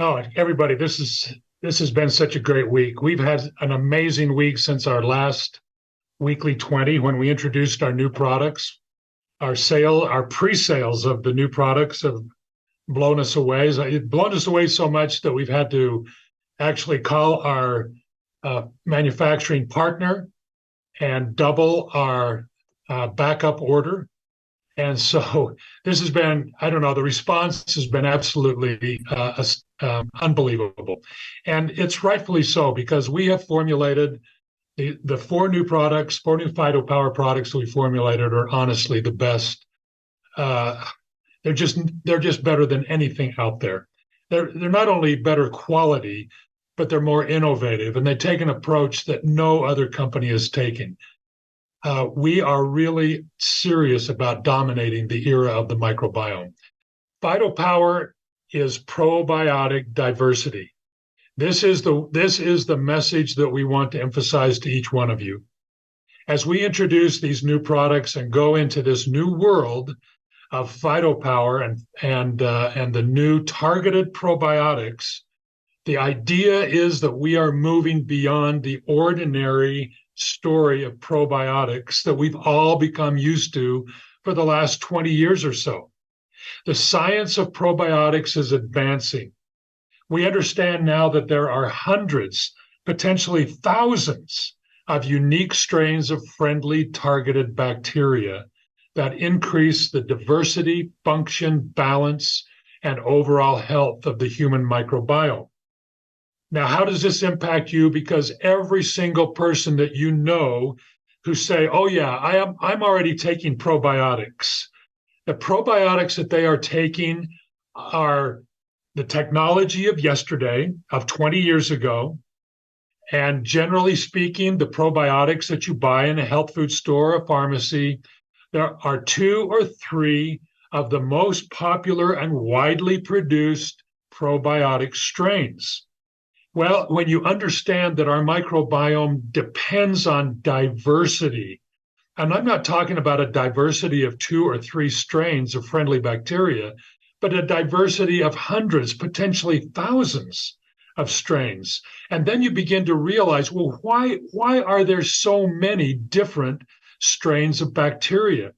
Oh, everybody, this has been such a great week. We've had an amazing week since our last weekly 20 when we introduced our new products. Our pre-sales of the new products have blown us away. It's blown us away so much that we've had to actually call our manufacturing partner and double our backup order. And so this has been, I don't know, the response has been absolutely unbelievable. And it's rightfully so because we have formulated the four new PhytoPower products that we formulated are honestly the best. Uh, they're just better than anything out there. They're not only better quality, but they're more innovative and they take an approach that no other company is taking. We are really serious about dominating the era of the microbiome. PhytoPower is probiotic diversity. This is the message that we want to emphasize to each one of you. As we introduce these new products and go into this new world of PhytoPower and the new targeted probiotics, the idea is that we are moving beyond the ordinary story of probiotics that we've all become used to for the last 20 years or so. The science of probiotics is advancing. We understand now that there are hundreds, potentially thousands of unique strains of friendly targeted bacteria that increase the diversity, function, balance, and overall health of the human microbiome. Now, how does this impact you? Because every single person that you know who say, "Oh yeah, I'm already taking probiotics." The probiotics that they are taking are the technology of yesterday, of 20 years ago. And generally speaking, the probiotics that you buy in a health food store or pharmacy, there are two or three of the most popular and widely produced probiotic strains. Well, when you understand that our microbiome depends on diversity, and I'm not talking about a diversity of two or three strains of friendly bacteria, but a diversity of hundreds, potentially thousands of strains. And then you begin to realize, well, why are there so many different strains of bacteria?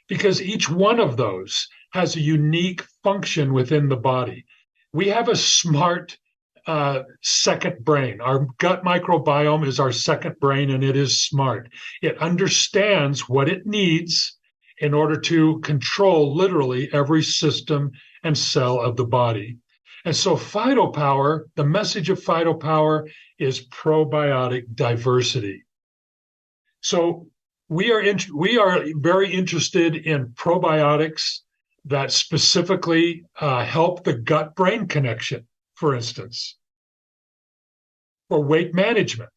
Because each one of those has a unique function within the body. We have a smart second brain. Our gut microbiome is our second brain, and it is smart. It understands what it needs in order to control literally every system and cell of the body. And so PhytoPower, the message of PhytoPower is probiotic diversity. So we are very interested in probiotics that specifically help the gut-brain connection, for instance, for weight management,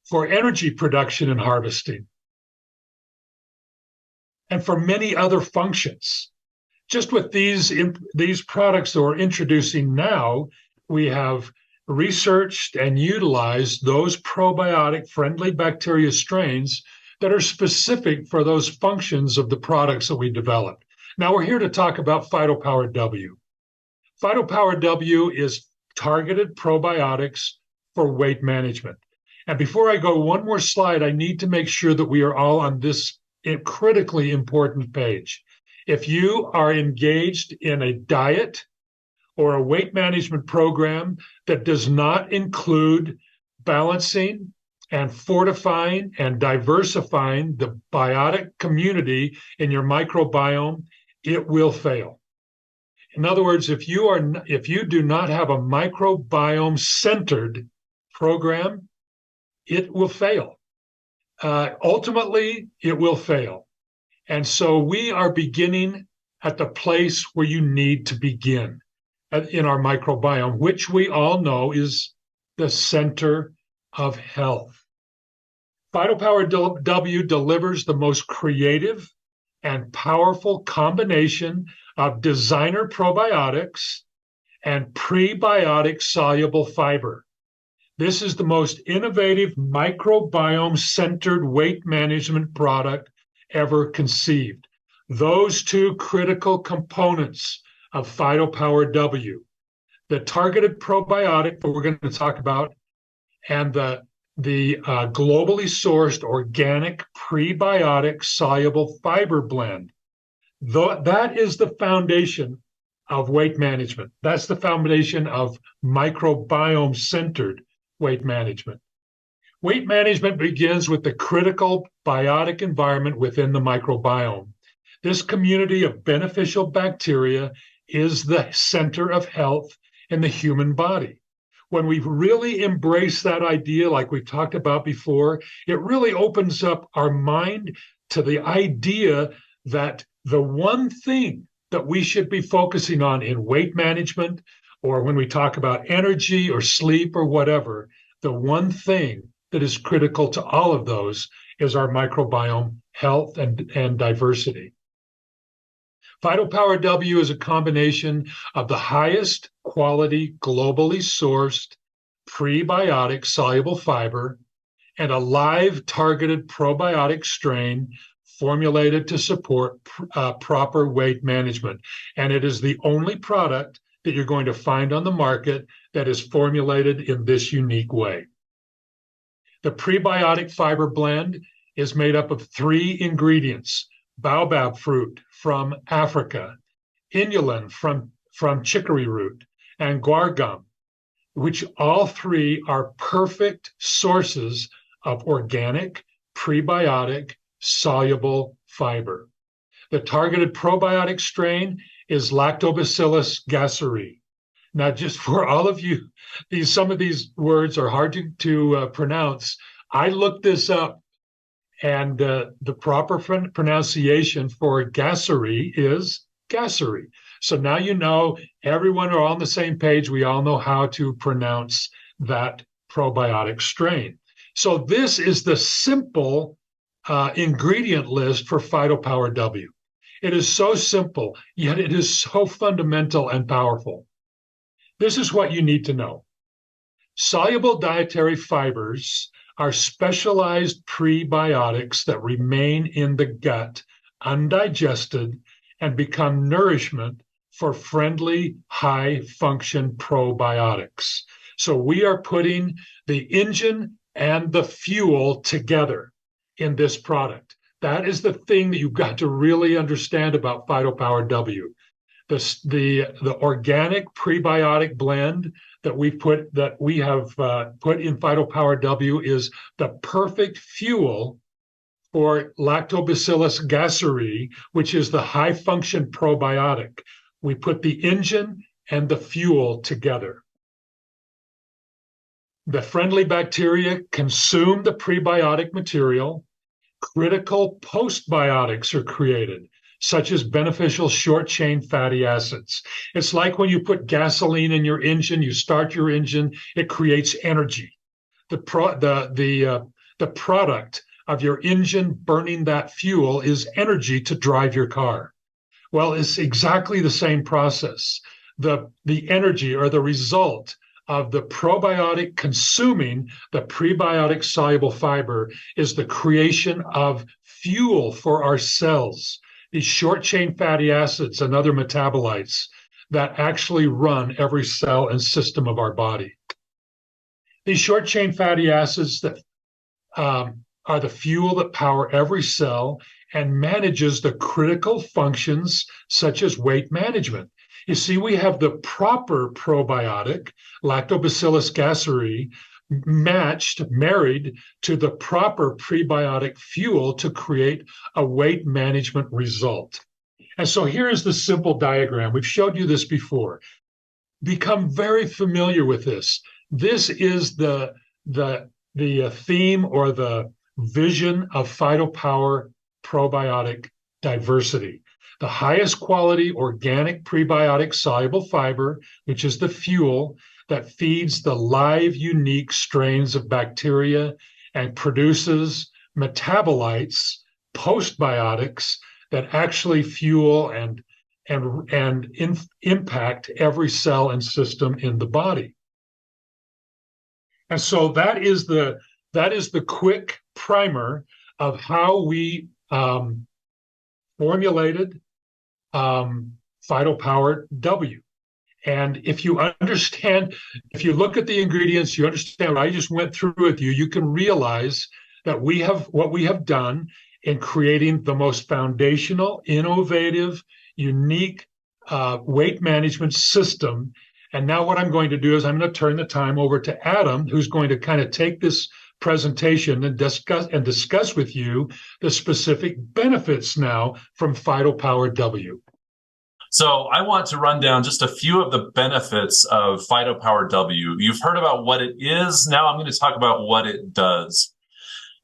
for energy production and harvesting, and for many other functions. Just with these products that we're introducing now, we have researched and utilized those probiotic friendly bacteria strains that are specific for those functions of the products that we developed. Now we're here to talk about PhytoPower W. PhytoPower W is targeted probiotics for weight management. And before I go one more slide, I need to make sure that we are all on this critically important page. If you are engaged in a diet or a weight management program that does not include balancing and fortifying and diversifying the biotic community in your microbiome, it will fail. In other words, if you do not have a microbiome-centered program, it will fail. Ultimately, it will fail. And so we are beginning at the place where you need to begin in our microbiome, which we all know is the center of health. PhytoPower W delivers the most creative and powerful combination of designer probiotics and prebiotic soluble fiber. This is the most innovative microbiome-centered weight management product ever conceived. Those two critical components of PhytoPower W, the targeted probiotic that we're going to talk about, and the globally sourced organic prebiotic soluble fiber blend. That is the foundation of weight management. That's the foundation of microbiome-centered weight management. Weight management begins with the critical biotic environment within the microbiome. This community of beneficial bacteria is the center of health in the human body. When we really embrace that idea, like we've talked about before, it really opens up our mind to the idea that the one thing that we should be focusing on in weight management, or when we talk about energy or sleep or whatever, the one thing that is critical to all of those is our microbiome health and diversity. PhytoPower W is a combination of the highest quality, globally sourced prebiotic soluble fiber and a live targeted probiotic strain formulated to support proper weight management. And it is the only product that you're going to find on the market that is formulated in this unique way. The prebiotic fiber blend is made up of 3 ingredients: baobab fruit from Africa, inulin from chicory root, and guar gum, which all 3 are perfect sources of organic prebiotic soluble fiber. The targeted probiotic strain is Lactobacillus gasseri. Now, just for all of you, some of these words are hard to pronounce. I looked this up, and the proper pronunciation for gasseri is gasseri. So now you know, everyone are on the same page. We all know how to pronounce that probiotic strain. So this is the simple ingredient list for PhytoPower W. It is so simple, yet it is so fundamental and powerful. This is what you need to know. Soluble dietary fibers are specialized prebiotics that remain in the gut undigested and become nourishment for friendly, high-function probiotics. So we are putting the engine and the fuel together in this product. That is the thing that you've got to really understand about PhytoPower W. The organic prebiotic blend that we have put in PhytoPower W is the perfect fuel for Lactobacillus gasseri, which is the high-function probiotic. We put the engine and the fuel together. The friendly bacteria consume the prebiotic material. Critical postbiotics are created, such as beneficial short-chain fatty acids. It's like when you put gasoline in your engine, you start your engine, it creates energy. The product of your engine burning that fuel is energy to drive your car. Well, it's exactly the same process. The energy or the result of the probiotic consuming the prebiotic soluble fiber is the creation of fuel for our cells, these short-chain fatty acids and other metabolites that actually run every cell and system of our body. These short-chain fatty acids that are the fuel that power every cell and manages the critical functions such as weight management. You see, we have the proper probiotic, Lactobacillus gasseri, married to the proper prebiotic fuel to create a weight management result. And so here is the simple diagram. We've showed you this before. Become very familiar with this. This is the theme or the vision of PhytoPower probiotic diversity. The highest quality organic prebiotic soluble fiber, which is the fuel that feeds the live, unique strains of bacteria and produces metabolites, postbiotics that actually fuel and impact every cell and system in the body. And so that is the quick primer of how we formulated, PhytoPower W. And if you understand, if you look at the ingredients, you understand what I just went through with you, you can realize that what we have done in creating the most foundational, innovative, unique weight management system. And now what I'm going to do is I'm going to turn the time over to Adam, who's going to kind of take this presentation and discuss with you the specific benefits now from PhytoPower W. So I want to run down just a few of the benefits of PhytoPower W. You've heard about what it is. Now I'm going to talk about what it does.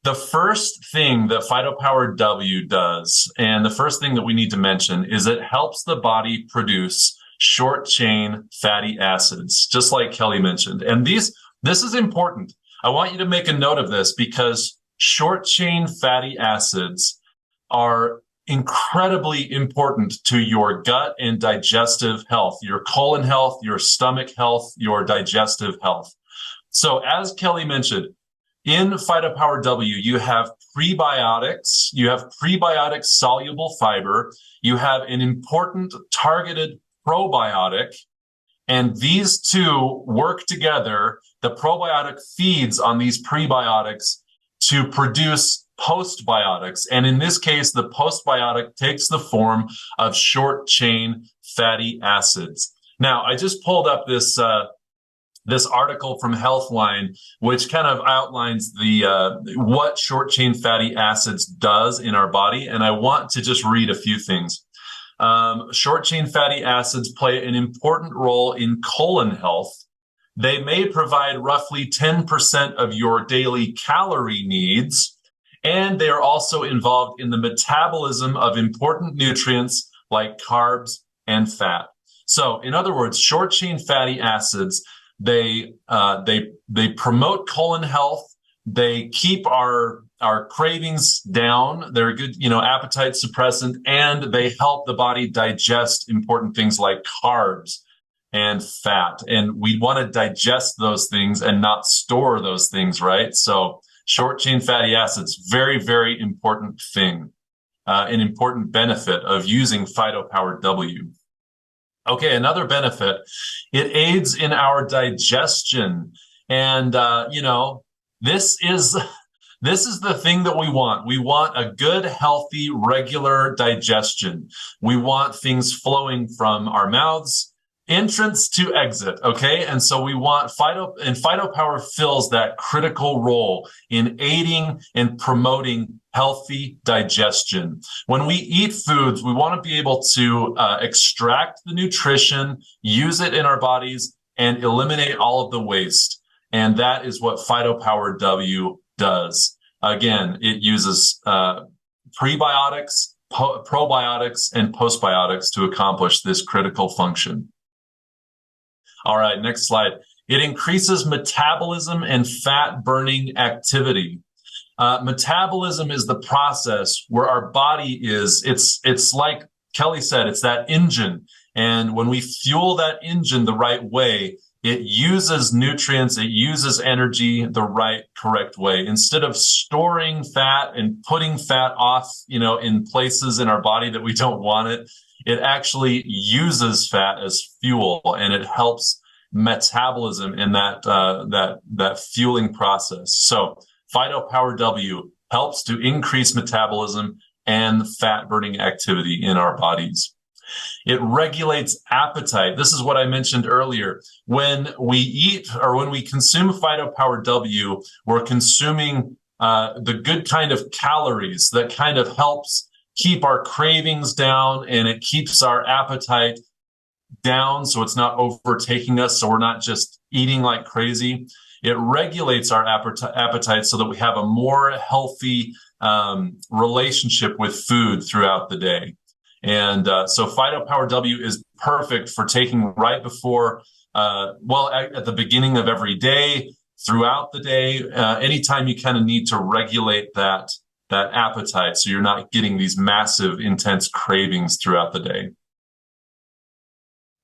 The first thing that PhytoPower W does, and the first thing that we need to mention, is it helps the body produce short chain fatty acids, just like Kelly mentioned. And this is important. I want you to make a note of this because short chain fatty acids are incredibly important to your gut and digestive health, your colon health, your stomach health, your digestive health. So as Kelly mentioned, in PhytoPower W, you have prebiotics, you have prebiotic soluble fiber, you have an important targeted probiotic, and these two work together. The probiotic feeds on these prebiotics to produce postbiotics. And in this case, the postbiotic takes the form of short chain fatty acids. Now, I just pulled up this article from Healthline, which kind of outlines what short chain fatty acids does in our body. And I want to just read a few things. Short chain fatty acids play an important role in colon health. They may provide roughly 10% of your daily calorie needs, and they are also involved in the metabolism of important nutrients like carbs and fat. So, in other words, short chain fatty acids, they promote colon health. They keep our cravings down. They're a good, appetite suppressant, and they help the body digest important things like carbs and fat. And we want to digest those things and not store those things, right? So short chain fatty acids, very, very important thing, an important benefit of using PhytoPower W. Okay, another benefit, it aids in our digestion. And, this is the thing that we want. We want a good, healthy, regular digestion. We want things flowing from our mouths, entrance to exit, okay? And so we want PhytoPower fills that critical role in aiding and promoting healthy digestion. When we eat foods, we want to be able to extract the nutrition, use it in our bodies, and eliminate all of the waste. And that is what PhytoPower W does. Again, it uses prebiotics, probiotics, and postbiotics to accomplish this critical function. All right, next slide. It increases metabolism and fat burning activity. Metabolism is the process where our body is, it's like Kelly said, it's that engine. And when we fuel that engine the right way, it uses nutrients, it uses energy the right, correct way. Instead of storing fat and putting fat off, in places in our body that we don't want it, it actually uses fat as fuel, and it helps metabolism in that fueling process. So PhytoPower W helps to increase metabolism and fat burning activity in our bodies. It regulates appetite. This is what I mentioned earlier. When we eat or when we consume PhytoPower W, we're consuming the good kind of calories that kind of helps keep our cravings down, and it keeps our appetite down so it's not overtaking us, so we're not just eating like crazy. It regulates our appetite so that we have a more healthy relationship with food throughout the day. And so PhytoPower W is perfect for taking right before, at the beginning of every day, throughout the day, anytime you kind of need to regulate that appetite so you're not getting these massive, intense cravings throughout the day.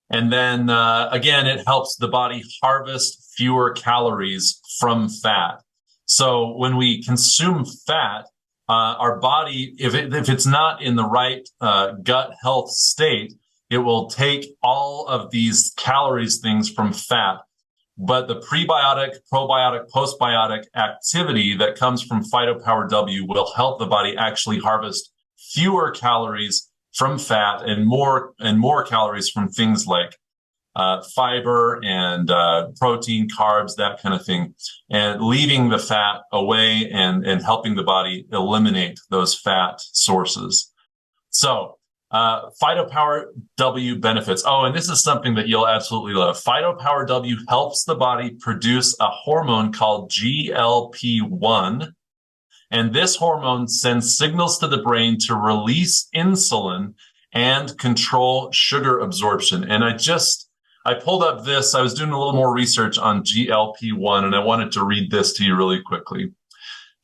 And then, again, it helps the body harvest fewer calories from fat. So when we consume fat, our body, if it's not in the right gut health state, It will take all of these calories things from fat, but the prebiotic, probiotic, postbiotic activity that comes from PhytoPower W will help the body actually harvest fewer calories from fat and more calories from things like fiber and protein, carbs, that kind of thing, and leaving the fat away and helping the body eliminate those fat sources. So PhytoPower W benefits. Oh, and this is something that you'll absolutely love. PhytoPower W helps the body produce a hormone called GLP-1. And this hormone sends signals to the brain to release insulin and control sugar absorption. And I pulled up this. I was doing a little more research on GLP-1, and I wanted to read this to you really quickly.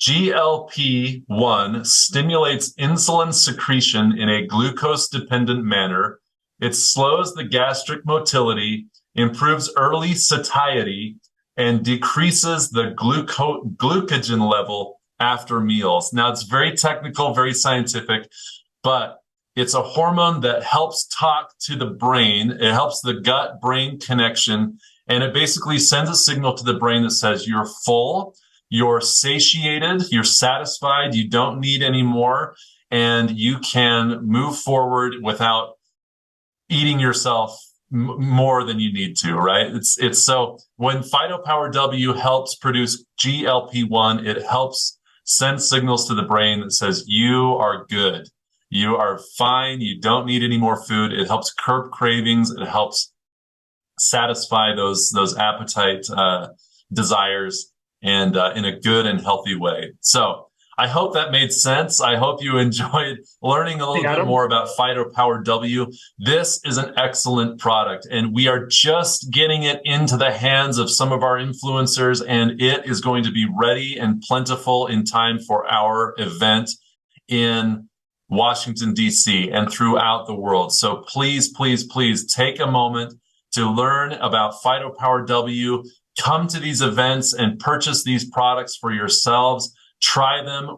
GLP-1 stimulates insulin secretion in a glucose-dependent manner. It slows the gastric motility, improves early satiety, and decreases the glucogen level after meals. Now, it's very technical, very scientific, but it's a hormone that helps talk to the brain. It helps the gut-brain connection, and it basically sends a signal to the brain that says you're full, you're satiated, you're satisfied, you don't need any more, and you can move forward without eating yourself more than you need to, right? It's so when PhytoPower W helps produce GLP-1, it helps send signals to the brain that says you are good. You are fine. You don't need any more food. It helps curb cravings. It helps satisfy those appetite desires and in a good and healthy way. So I hope that made sense. I hope you enjoyed learning a little bit more about PhytoPower W. This is an excellent product, and we are just getting it into the hands of some of our influencers, and it is going to be ready and plentiful in time for our event in Washington, D.C. and throughout the world. So please, please, please take a moment to learn about PhytoPower W. Come to these events and purchase these products for yourselves. Try them.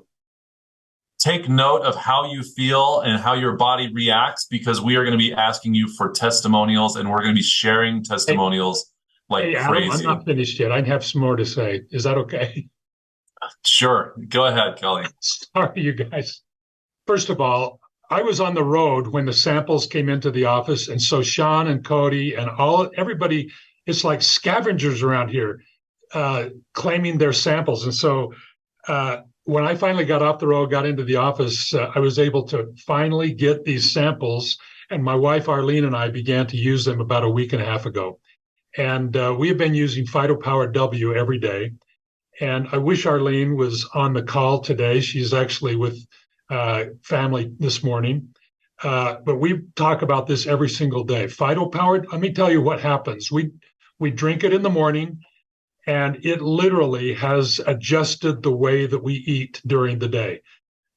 Take note of how you feel and how your body reacts, because we are going to be asking you for testimonials, and we're going to be sharing testimonials like crazy. Adam, I'm not finished yet. I have some more to say. Is that okay? Sure. Go ahead, Kelly. Sorry, you guys. First of all, I was on the road when the samples came into the office, and so Sean and Cody and everybody, it's like scavengers around here claiming their samples. And so when I finally got off the road, got into the office, I was able to finally get these samples, and my wife Arlene and I began to use them about a week and a half ago. And we have been using PhytoPower W every day. And I wish Arlene was on the call today. She's actually with family this morning. But we talk about this every single day. PhytoPower, let me tell you what happens. We drink it in the morning, and it literally has adjusted the way that we eat during the day.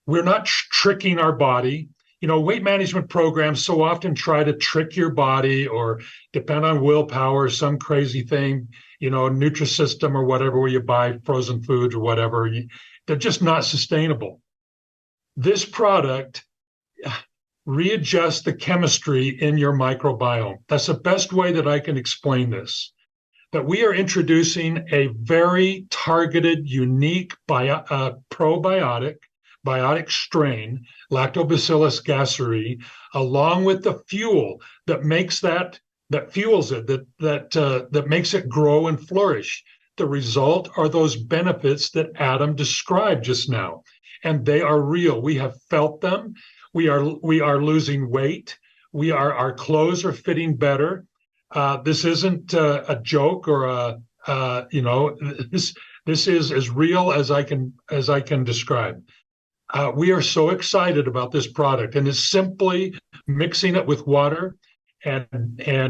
We're not tricking our body. You know, weight management programs so often try to trick your body or depend on willpower, some crazy thing, you know, Nutrisystem or whatever, where you buy frozen foods or whatever. They're just not sustainable. This product readjusts the chemistry in your microbiome. That's the best way that I can explain this. That we are introducing a very targeted, unique probiotic strain, Lactobacillus gasseri, along with the fuel that makes that fuels it, that makes it grow and flourish. The result are those benefits that Adam described just now. And they are real. We have felt them. We are losing weight. Our clothes are fitting better. This isn't a joke or this is as real as I can describe. We are so excited about this product, and it's simply mixing it with water and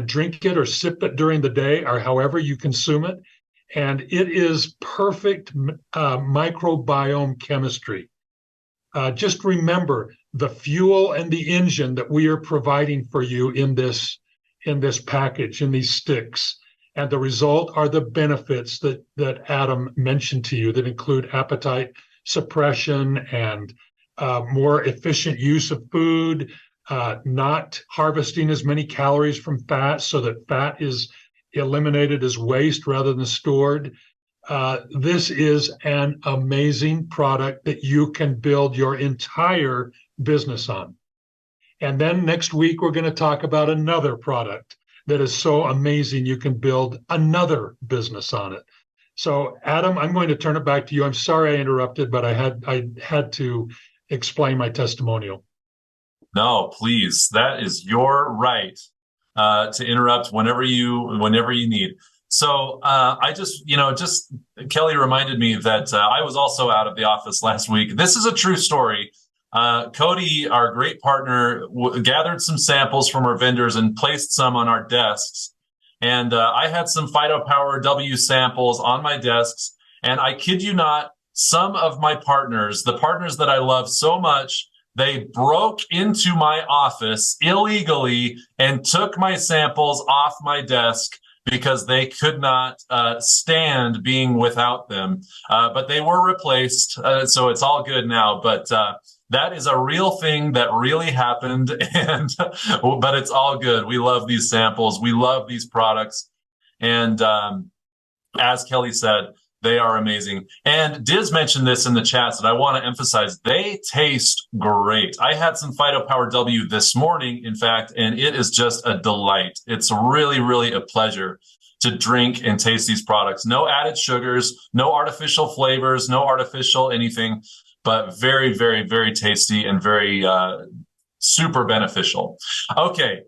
drink it or sip it during the day or however you consume it. And it is perfect microbiome chemistry. Just remember the fuel and the engine that we are providing for you in this package, in these sticks. And the result are the benefits that Adam mentioned to you that include appetite suppression and more efficient use of food, not harvesting as many calories from fat so that fat is eliminated as waste rather than stored. This is an amazing product that you can build your entire business on. And then next week, we're going to talk about another product that is so amazing you can build another business on it. So, Adam, I'm going to turn it back to you. I'm sorry I interrupted, but I had to explain my testimonial. No, please. That is your right to interrupt whenever you need. So I just Kelly reminded me that I was also out of the office last week. This is a true story. Cody, our great partner, gathered some samples from our vendors and placed some on our desks. And I had some PhytoPower W samples on my desks. And I kid you not, some of my partners, the partners that I love so much, they broke into my office illegally and took my samples off my desk because they could not stand being without them. But they were replaced, so it's all good now. But that is a real thing that really happened, and but it's all good. We love these samples. We love these products. And as Kelly said, they are amazing. And Diz mentioned this in the chats, and I want to emphasize they taste great. I had some PhytoPower W this morning, in fact, and it is just a delight. It's really, really a pleasure to drink and taste these products. No added sugars, no artificial flavors, no artificial anything, but very, very, very tasty and very super beneficial. Okay,